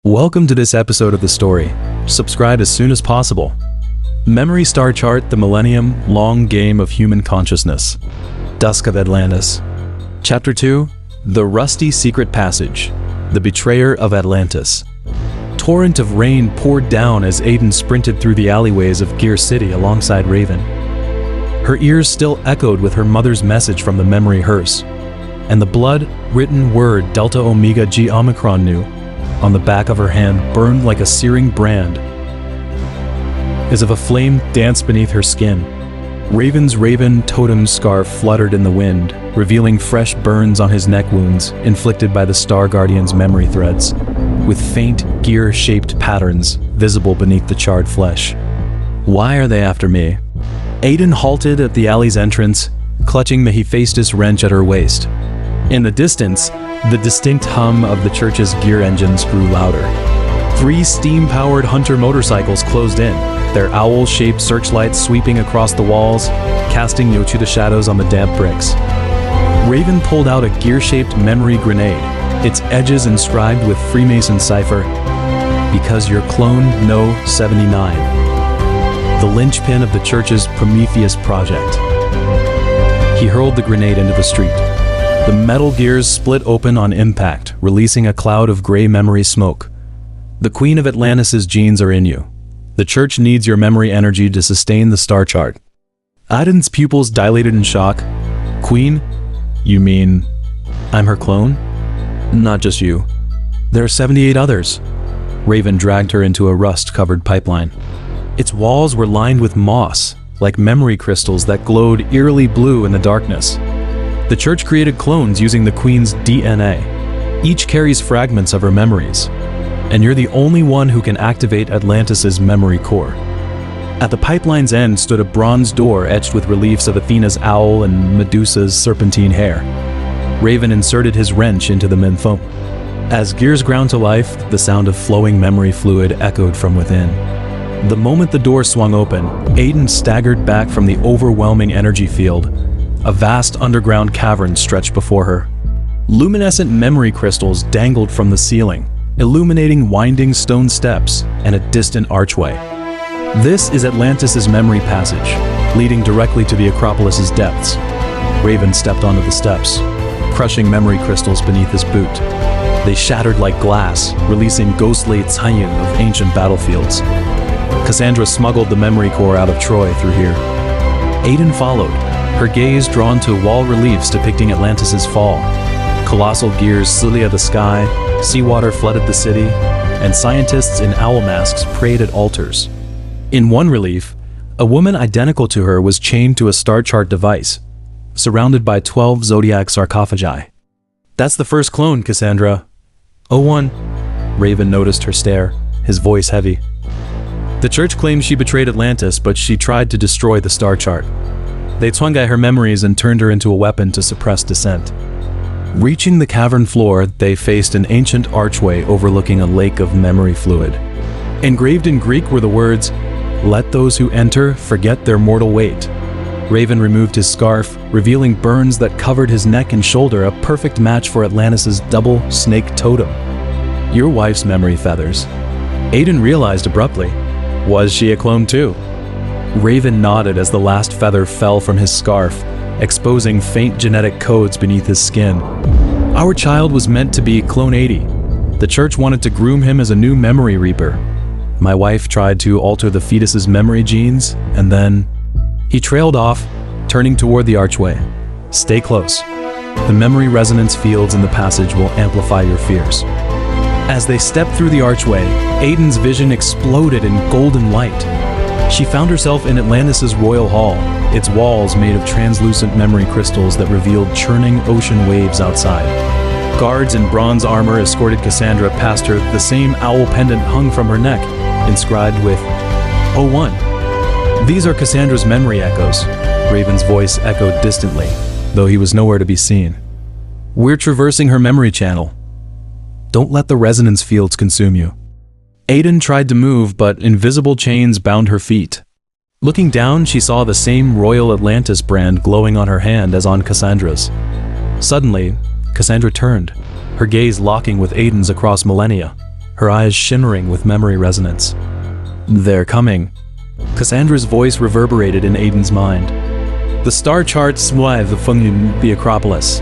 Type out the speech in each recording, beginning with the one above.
Welcome to this episode of the story. Subscribe as soon as possible. Memory Star Chart: The Millennium-Long Game of Human Consciousness. Dusk of Atlantis. Chapter 2: The Rusty Secret Passage. The Betrayer of Atlantis. Torrent of rain poured down as Aiden sprinted through the alleyways of Gear City alongside Raven. Her ears still echoed with her mother's message from the memory hearse, and the blood-written word Delta Omega G Omicron Nu on the back of her hand burned like a searing brand, as if a flame danced beneath her skin. Raven's raven totem scarf fluttered in the wind, revealing fresh burns on his neck wounds inflicted by the Star Guardian's memory threads, with faint gear-shaped patterns visible beneath the charred flesh. Why are they after me? Aiden halted at the alley's entrance, clutching the Hephaestus wrench at her waist. In the distance, the distinct hum of the church's gear engines grew louder. 3 steam-powered Hunter motorcycles closed in, their owl-shaped searchlights sweeping across the walls, casting Yochuda shadows on the damp bricks. Raven pulled out a gear-shaped memory grenade, its edges inscribed with Freemason cipher, "Because your clone No 79. The linchpin of the church's Prometheus project. He hurled the grenade into the street. The metal gears split open on impact, releasing a cloud of gray memory smoke. The Queen of Atlantis' genes are in you. The church needs your memory energy to sustain the star chart. Aiden's pupils dilated in shock. Queen? You mean I'm her clone? Not just you. There are 78 others. Raven dragged her into a rust-covered pipeline. Its walls were lined with moss, like memory crystals that glowed eerily blue in the darkness. The church created clones using the Queen's DNA. Each carries fragments of her memories, and you're the only one who can activate Atlantis' memory core. At the pipeline's end stood a bronze door etched with reliefs of Athena's owl and Medusa's serpentine hair. Raven inserted his wrench into the menthome. As gears ground to life, the sound of flowing memory fluid echoed from within. The moment the door swung open, Aiden staggered back from the overwhelming energy field. A vast underground cavern stretched before her. Luminescent memory crystals dangled from the ceiling, illuminating winding stone steps and a distant archway. This is Atlantis' memory passage, leading directly to the Acropolis' depths. Raven stepped onto the steps, crushing memory crystals beneath his boot. They shattered like glass, releasing ghostly Tsayin of ancient battlefields. Cassandra smuggled the memory core out of Troy through here. Aiden followed, her gaze drawn to wall reliefs depicting Atlantis' fall. Colossal gears cilia the sky, seawater flooded the city, and scientists in owl masks prayed at altars. In one relief, a woman identical to her was chained to a star chart device, surrounded by 12 zodiac sarcophagi. That's the first clone, Cassandra. "01. Raven noticed her stare, his voice heavy. The church claims she betrayed Atlantis, but she tried to destroy the star chart. They Tsungai her memories and turned her into a weapon to suppress dissent. Reaching the cavern floor, they faced an ancient archway overlooking a lake of memory fluid. Engraved in Greek were the words, "Let those who enter forget their mortal weight." Raven removed his scarf, revealing burns that covered his neck and shoulder, a perfect match for Atlantis' double snake totem. Your wife's memory feathers. Aiden realized abruptly. Was she a clone too? Raven nodded as the last feather fell from his scarf, exposing faint genetic codes beneath his skin. Our child was meant to be Clone 80. The church wanted to groom him as a new memory reaper. My wife tried to alter the fetus's memory genes, and then... He trailed off, turning toward the archway. Stay close. The memory resonance fields in the passage will amplify your fears. As they stepped through the archway, Aiden's vision exploded in golden light. She found herself in Atlantis' royal hall, its walls made of translucent memory crystals that revealed churning ocean waves outside. Guards in bronze armor escorted Cassandra past her, the same owl pendant hung from her neck, inscribed with 01. These are Cassandra's memory echoes. Raven's voice echoed distantly, though he was nowhere to be seen. We're traversing her memory channel. Don't let the resonance fields consume you. Aiden tried to move, but invisible chains bound her feet. Looking down, she saw the same Royal Atlantis brand glowing on her hand as on Cassandra's. Suddenly, Cassandra turned, her gaze locking with Aiden's across millennia. her eyes shimmering with memory resonance. "They're coming." Cassandra's voice reverberated in Aiden's mind. The star chart swive the Acropolis.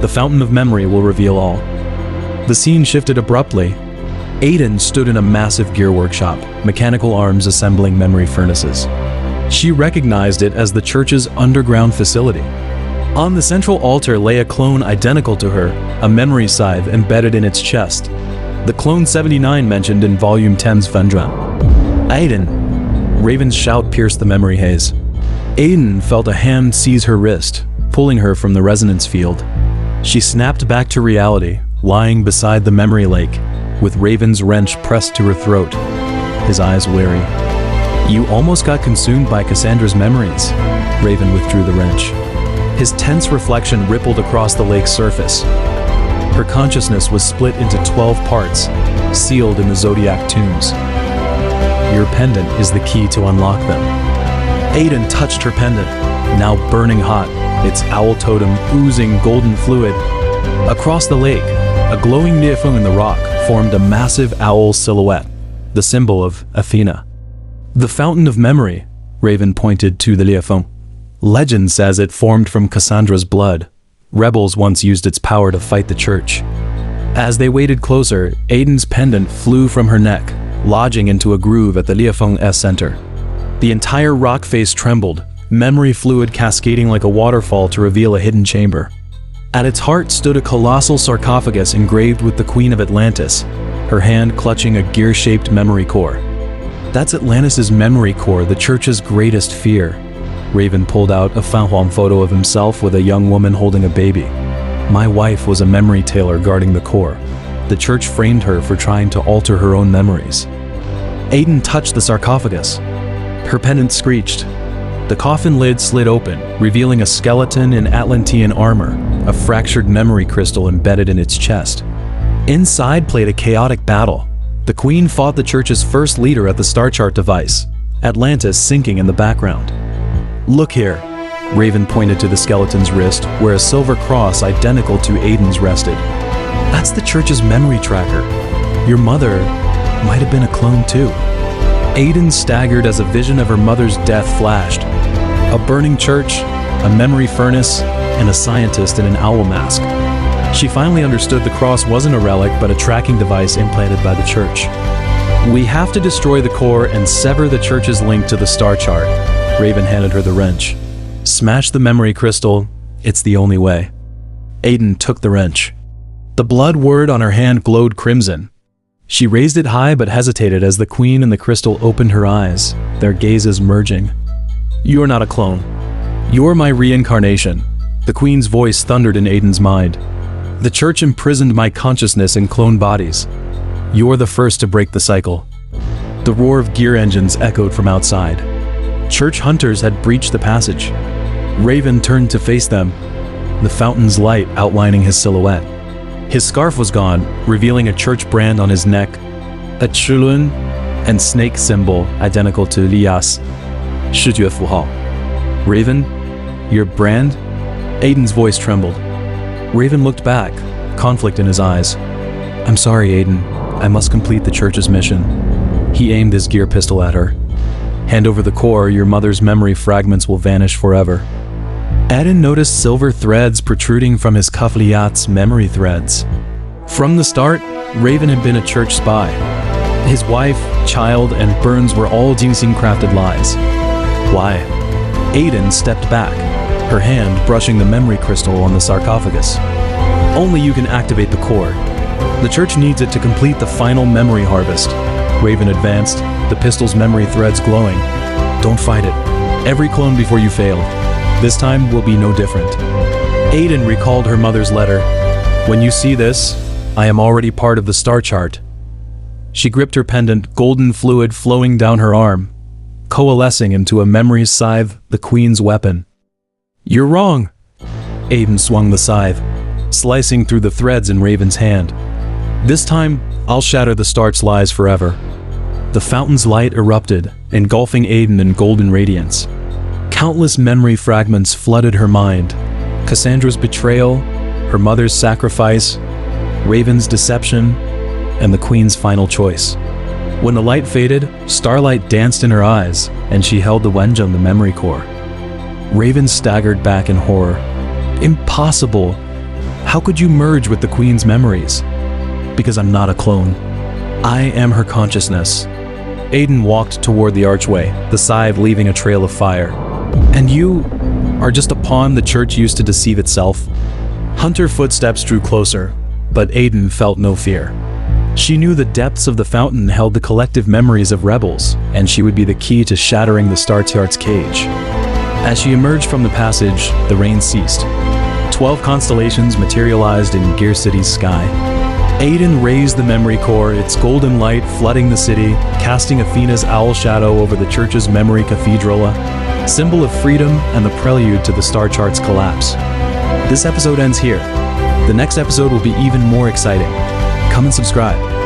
The fountain of memory will reveal all. The scene shifted abruptly. Aiden stood in a massive gear workshop, mechanical arms assembling memory furnaces. She recognized it as the church's underground facility. On the central altar lay a clone identical to her, a memory scythe embedded in its chest. The clone 79 mentioned in Volume 10's Vendra. "Aiden!" Raven's shout pierced the memory haze. Aiden felt a hand seize her wrist, pulling her from the resonance field. She snapped back to reality, lying beside the memory lake, with Raven's wrench pressed to her throat, his eyes wary. "You almost got consumed by Cassandra's memories." Raven withdrew the wrench. His tense reflection rippled across the lake's surface. Her consciousness was split into 12 parts, sealed in the zodiac tombs. Your pendant is the key to unlock them. Aiden touched her pendant, now burning hot, its owl totem oozing golden fluid. Across the lake, a glowing liefeng in the rock formed a massive owl silhouette, the symbol of Athena. "The fountain of memory," Raven pointed to the liefeng. "Legend says it formed from Cassandra's blood. Rebels once used its power to fight the church." As they waded closer, Aiden's pendant flew from her neck, lodging into a groove at the liefeng's center. The entire rock face trembled, memory fluid cascading like a waterfall to reveal a hidden chamber. At its heart stood a colossal sarcophagus engraved with the Queen of Atlantis, her hand clutching a gear-shaped memory core. "That's Atlantis' memory core, the church's greatest fear." Raven pulled out a fanhuang photo of himself with a young woman holding a baby. "My wife was a memory tailor guarding the core. The church framed her for trying to alter her own memories." Aiden touched the sarcophagus. Her pendant screeched. The coffin lid slid open, revealing a skeleton in Atlantean armor, a fractured memory crystal embedded in its chest. Inside played a chaotic battle. The Queen fought the church's first leader at the star chart device, Atlantis sinking in the background. "Look here." Raven pointed to the skeleton's wrist, where a silver cross identical to Aiden's rested. "That's the church's memory tracker. Your mother might have been a clone too." Aiden staggered as a vision of her mother's death flashed. A burning church, a memory furnace, and a scientist in an owl mask. She finally understood the cross wasn't a relic but a tracking device implanted by the church. "We have to destroy the core and sever the church's link to the star chart." Raven handed her the wrench. "Smash the memory crystal, it's the only way." Aiden took the wrench. The blood word on her hand glowed crimson. She raised it high but hesitated as the Queen and the crystal opened her eyes, their gazes merging. "You're not a clone. You're my reincarnation." The Queen's voice thundered in Aiden's mind. "The church imprisoned my consciousness in clone bodies. You're the first to break the cycle." The roar of gear engines echoed from outside. Church hunters had breached the passage. Raven turned to face them, the fountain's light outlining his silhouette. His scarf was gone, revealing a church brand on his neck, a chulun and snake symbol identical to Lia's Shijue Fuhao. "Raven, your brand?" Aiden's voice trembled. Raven looked back, conflict in his eyes. "I'm sorry, Aiden. I must complete the church's mission." He aimed his gear pistol at her. "Hand over the core, your mother's memory fragments will vanish forever." Aiden noticed silver threads protruding from his cuffliat's memory threads. From the start, Raven had been a church spy. His wife, child, and Burns were all Jinsing-crafted lies. Why? Aiden stepped back, her hand brushing the memory crystal on the sarcophagus. "Only you can activate the core. The church needs it to complete the final memory harvest." Raven advanced, the pistol's memory threads glowing. "Don't fight it. Every clone before you failed. This time will be no different." Aiden recalled her mother's letter. "When you see this, I am already part of the star chart." She gripped her pendant, golden fluid flowing down her arm, coalescing into a memory scythe, the Queen's weapon. "You're wrong." Aiden swung the scythe, slicing through the threads in Raven's hand. "This time, I'll shatter the star's lies forever." The fountain's light erupted, engulfing Aiden in golden radiance. Countless memory fragments flooded her mind. Cassandra's betrayal, her mother's sacrifice, Raven's deception, and the Queen's final choice. When the light faded, starlight danced in her eyes, and she held the Wenjum, the memory core. Raven staggered back in horror. Impossible! How could you merge with the Queen's memories? Because I'm not a clone. I am her consciousness. Aiden walked toward the archway, the scythe leaving a trail of fire. And you are just a pawn the church used to deceive itself. Hunter footsteps drew closer, but Aiden felt no fear. She knew the depths of the fountain held the collective memories of rebels, and she would be the key to shattering the Star-Tiart's cage. As she emerged from the passage, the rain ceased. 12 constellations materialized in Gear City's sky. Aiden raised the memory core, its golden light flooding the city, casting Athena's owl shadow over the church's memory cathedral, a symbol of freedom and the prelude to the Star-Chart's collapse. This episode ends here. The next episode will be even more exciting. Come and subscribe.